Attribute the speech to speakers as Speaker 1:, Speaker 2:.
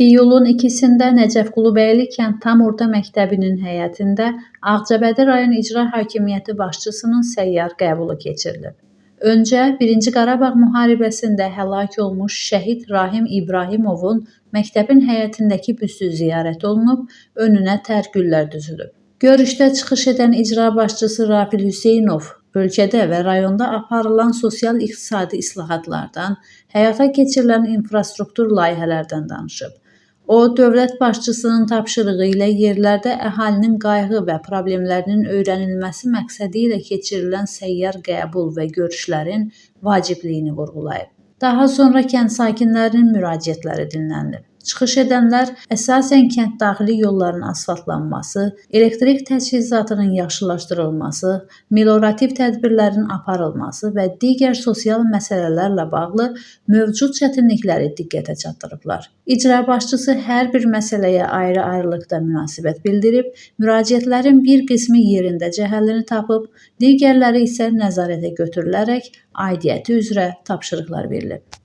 Speaker 1: İyulun 2-də Nəcəfqulubəyli kənd tam orta məktəbinin həyətində Ağcabədi rayon İcra Hakimiyyəti başçısının səyyar qəbulu keçirilib. Öncə 1-ci Qarabağ müharibəsində həlak olmuş şəhid Rahim İbrahimovun məktəbin həyətindəki büstü ziyarət olunub, önünə tərgüllər düzülüb. Görüşdə çıxış edən icra başçısı Rafil Hüseynov, ölkədə və rayonda aparılan sosial-iqtisadi islahatlardan, həyata keçirilən infrastruktur layihələrdən danışıb. O, dövlət başçısının tapşırığı ilə yerlərdə əhalinin qayğı və problemlərinin öyrənilməsi məqsədi ilə keçirilən səyyar qəbul və görüşlərin vacibliyini vurğulayıb. Daha sonra kənd sakinlərinin müraciətləri dinlənilib. Çıxış edənlər əsasən kənd daxili yolların asfaltlanması, elektrik təchizatının yaxşılaşdırılması, meliorativ tədbirlərin aparılması və digər sosial məsələlərlə bağlı mövcud çətinlikləri diqqətə çatdırıblar. İcra başçısı hər bir məsələyə ayrı-ayrılıqda münasibət bildirib, müraciətlərin bir qismi yerindəcə həllini tapıb, digərləri isə nəzarətə götürülərək aidiyyəti üzrə tapşırıqlar verilib.